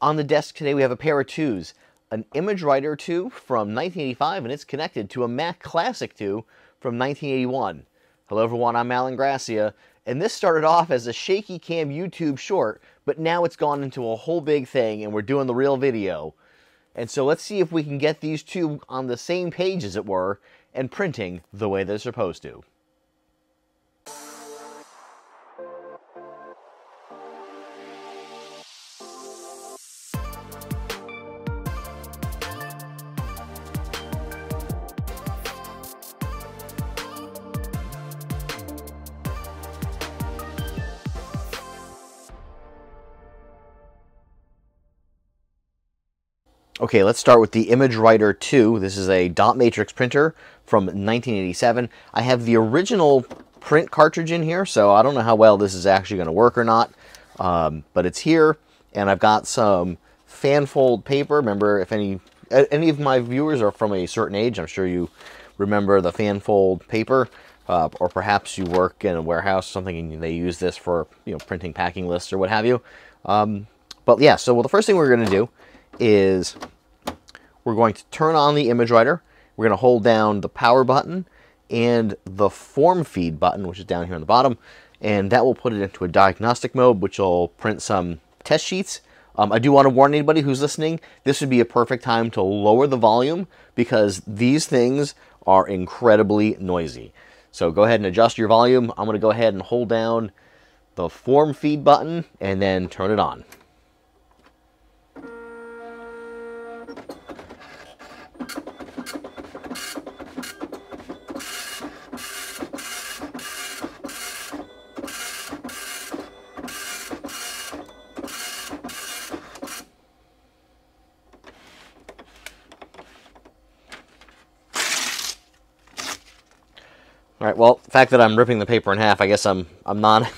On the desk today we have a pair of twos, an ImageWriter II from 1985, and it's connected to a Mac Classic II from 1981. Hello everyone, I'm Alan Gracia, and this started off as a shaky cam YouTube short, but now it's gone into a whole big thing and we're doing the real video. And so let's see if we can get these two on the same page, as it were, and printing the way they're supposed to. Okay, let's start with the ImageWriter II. This is a dot matrix printer from 1987. I have the original print cartridge in here, so I don't know how well this is actually going to work or not. But it's here, and I've got some fan fold paper. Remember, if any of my viewers are from a certain age, I'm sure you remember the fan fold paper. Or perhaps you work in a warehouse or something and they use this for, printing packing lists or what have you. But yeah, so the first thing we're going to do is we're going to turn on the ImageWriter. We're going to hold down the power button and the form feed button, which is down here on the bottom, and that will put it into a diagnostic mode, which will print some test sheets. I do want to warn anybody who's listening, this would be a perfect time to lower the volume because these things are incredibly noisy. So go ahead and adjust your volume. I'm going to go ahead and hold down the form feed button and then turn it on. All right, well, the fact that I'm ripping the paper in half, I guess I'm not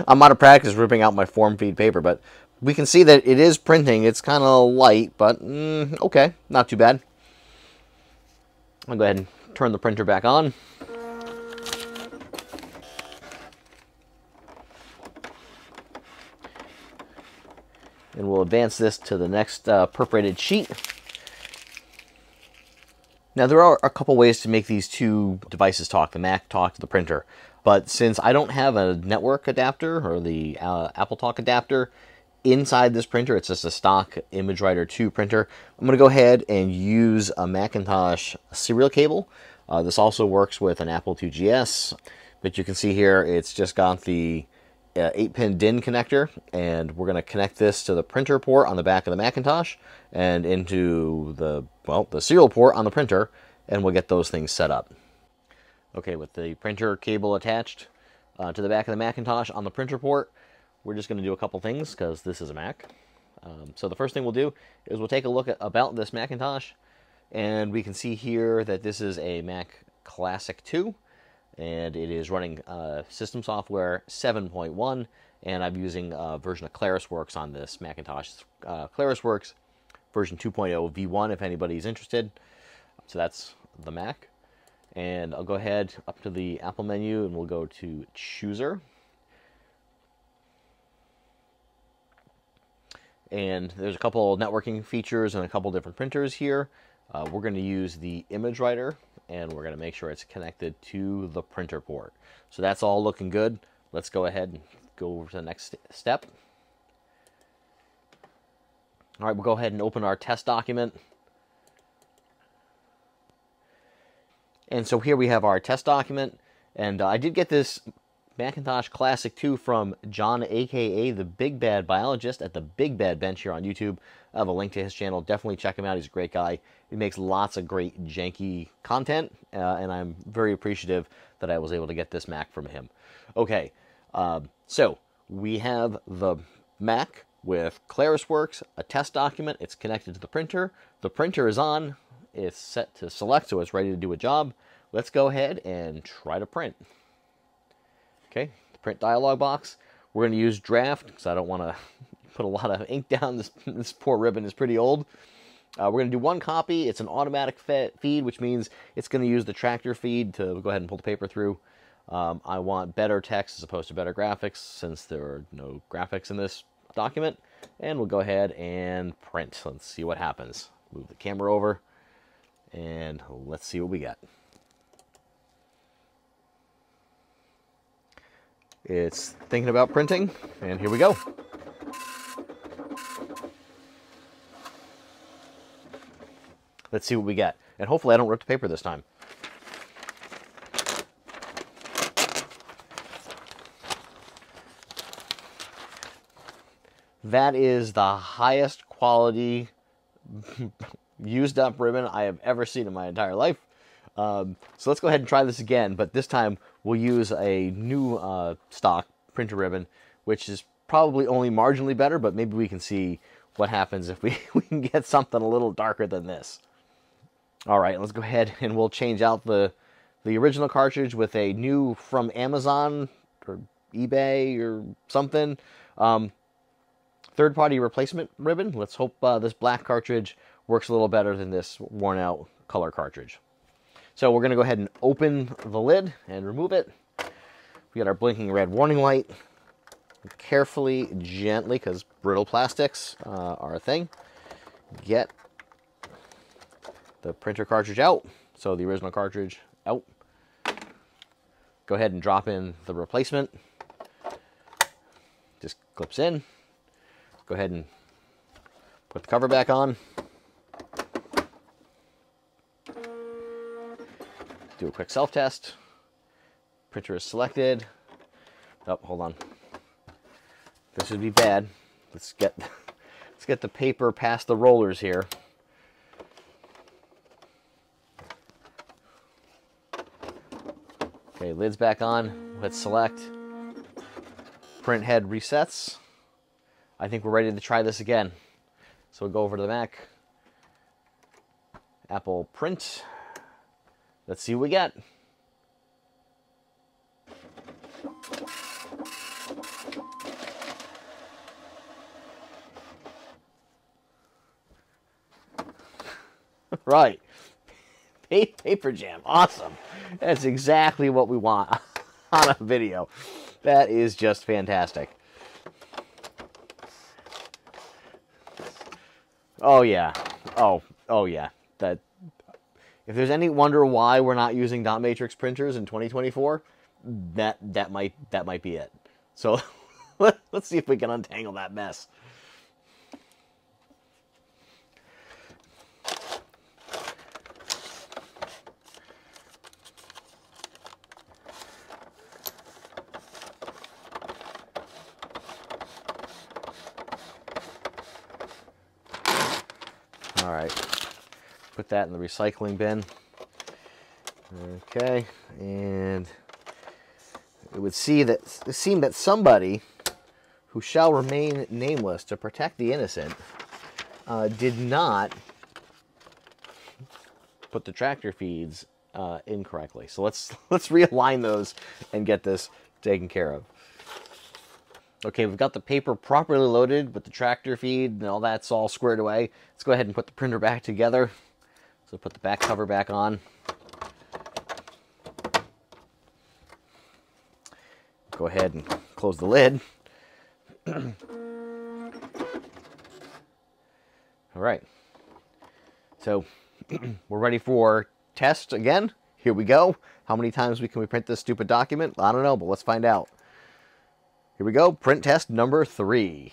I'm out of practice ripping out my form feed paper, but we can see that it is printing. It's kind of light, but okay, not too bad. I'll go ahead and turn the printer back on. And we'll advance this to the next perforated sheet. Now, there are a couple ways to make these two devices talk, the Mac talk to the printer. But since I don't have a network adapter or the Apple Talk adapter inside this printer, it's just a stock ImageWriter II printer, I'm going to go ahead and use a Macintosh serial cable. This also works with an Apple II GS, but you can see here it's just got the 8-pin DIN connector, and we're going to connect this to the printer port on the back of the Macintosh and into the serial port on the printer, and we'll get those things set up. Okay, with the printer cable attached to the back of the Macintosh on the printer port, we're just going to do a couple things because this is a Mac. So the first thing we'll do is we'll take a look at about this Macintosh, and we can see here that this is a Mac Classic II. And it is running system software 7.1, and I'm using a version of ClarisWorks on this Macintosh. ClarisWorks version 2.0 V1 if anybody's interested. So that's the Mac. And I'll go ahead up to the Apple menu and we'll go to Chooser. And there's a couple networking features and a couple different printers here. We're going to use the ImageWriter, and we're going to make sure it's connected to the printer port. So that's all looking good. Let's go ahead and go over to the next step. All right, we'll go ahead and open our test document. And so here we have our test document, and I did get this Macintosh Classic II from John, aka the Big Bad Biologist at the Big Bad Bench here on YouTube. I have a link to his channel. Definitely check him out. He's a great guy. He makes lots of great janky content, and I'm very appreciative that I was able to get this Mac from him. Okay, so we have the Mac with ClarisWorks, a test document. It's connected to the printer. The printer is on. It's set to select, so it's ready to do a job. Let's go ahead and try to print. Okay, the print dialog box. We're going to use draft because I don't want to put a lot of ink down. This poor ribbon is pretty old. We're going to do one copy. It's an automatic feed, which means it's going to use the tractor feed to go ahead and pull the paper through. I want better text as opposed to better graphics, since there are no graphics in this document. and we'll go ahead and print. Let's see what happens. Move the camera over, and let's see what we got. It's thinking about printing, and here we go. Let's see what we get. And hopefully I don't rip the paper this time. That is the highest quality used up ribbon I have ever seen in my entire life. So let's go ahead and try this again, but this time we'll use a new stock printer ribbon, which is probably only marginally better, but maybe we can see what happens if we can get something a little darker than this. All right, let's go ahead and we'll change out the original cartridge with a new from Amazon or eBay or something. Third-party replacement ribbon. Let's hope this black cartridge works a little better than this worn-out color cartridge. So we're going to go ahead and open the lid and remove it. We got our blinking red warning light. Carefully, gently, because brittle plastics are a thing, get the printer cartridge out. So the original cartridge out. Go ahead and drop in the replacement. Just clips in. Go ahead and put the cover back on. Do a quick self-test. Printer is selected. Oh, hold on. This would be bad. Let's get the paper past the rollers here. Okay, lid's back on. Let's select. Print head resets. I think we're ready to try this again. So we'll go over to the Mac. Apple print. Let's see what we get. Right. Paper jam. Awesome. That's exactly what we want on a video. That is just fantastic. Oh yeah. Oh yeah. That if there's any wonder why we're not using dot matrix printers in 2024, that might be it. So let's see if we can untangle that mess. All right, put that in the recycling bin. Okay, and it would seem that somebody who shall remain nameless to protect the innocent did not put the tractor feeds incorrectly. So let's realign those and get this taken care of. Okay, we've got the paper properly loaded with the tractor feed and all that's all squared away. Let's go ahead and put the printer back together. So put the back cover back on. Go ahead and close the lid. All right. So we're ready for test again. Here we go. How many times can we print this stupid document? I don't know, but let's find out. Here we go, print test number 3.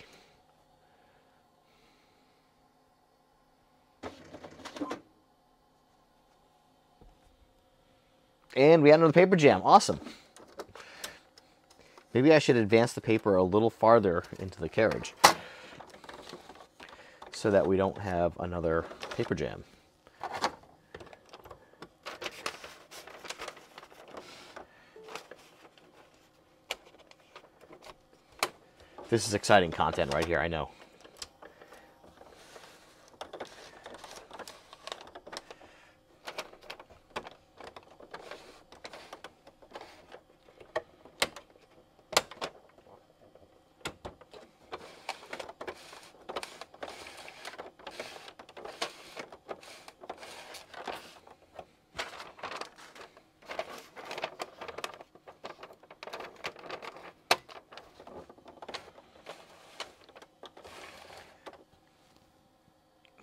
And we got another paper jam, awesome. Maybe I should advance the paper a little farther into the carriage so that we don't have another paper jam. This is exciting content right here, I know.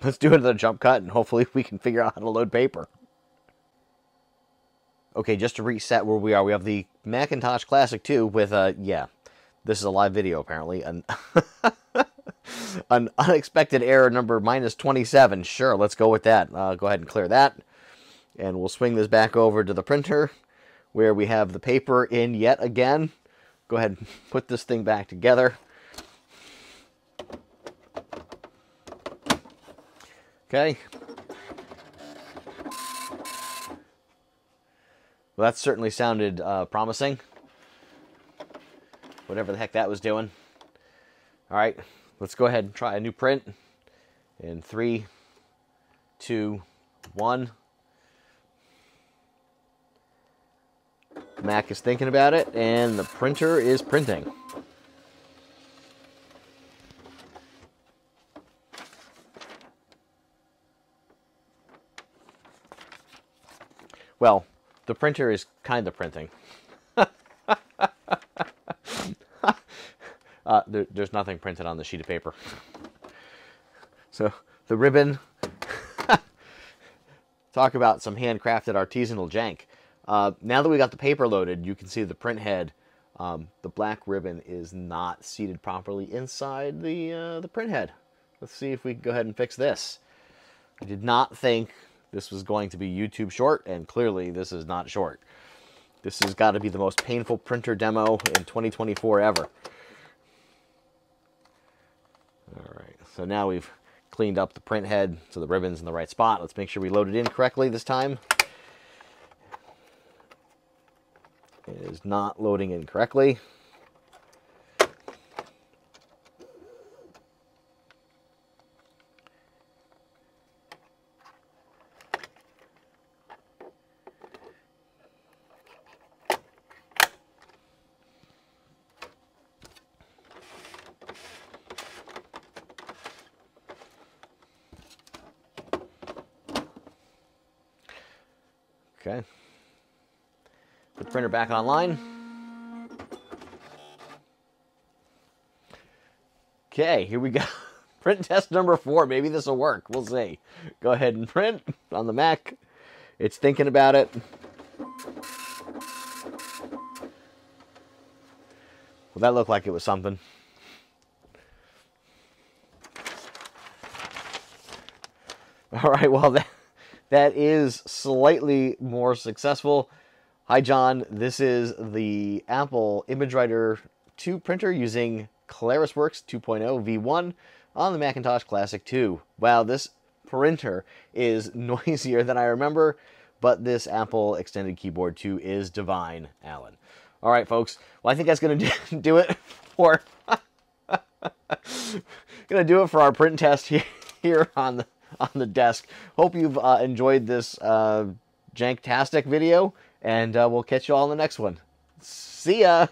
let's do another jump cut, and hopefully we can figure out how to load paper. Okay, just to reset where we are, we have the Macintosh Classic II with, yeah, this is a live video apparently, an unexpected error number -27. Sure, let's go with that. Go ahead and clear that. And we'll swing this back over to the printer where we have the paper in yet again. Go ahead and put this thing back together. Okay. Well, that certainly sounded promising. Whatever the heck that was doing. All right, let's go ahead and try a new print. In 3, 2, 1. Mac is thinking about it, and the printer is printing. Well, the printer is kind of printing. There's nothing printed on the sheet of paper. So the ribbon, talk about some handcrafted artisanal jank. Now that we got the paper loaded, you can see the print head. The black ribbon is not seated properly inside the print head. Let's see if we can go ahead and fix this. I did not think this was going to be YouTube short, and clearly this is not short. This has got to be the most painful printer demo in 2024 ever. All right, so now we've cleaned up the print head so the ribbon's in the right spot. Let's make sure we load it in correctly this time. It is not loading in correctly. Okay. Put the printer back online. Okay, here we go. Print test number 4. Maybe this will work. We'll see. Go ahead and print on the Mac. It's thinking about it. Well, that looked like it was something. All right, well, that is slightly more successful. Hi, John. This is the Apple ImageWriter II printer using ClarisWorks 2.0 V1 on the Macintosh Classic II. Wow, this printer is noisier than I remember, but this Apple Extended Keyboard 2 is divine, Alan. All right, folks. Well, I think that's going to do it for our print test here on the desk. Hope you've enjoyed this janktastic video, and we'll catch you all in the next one. See ya!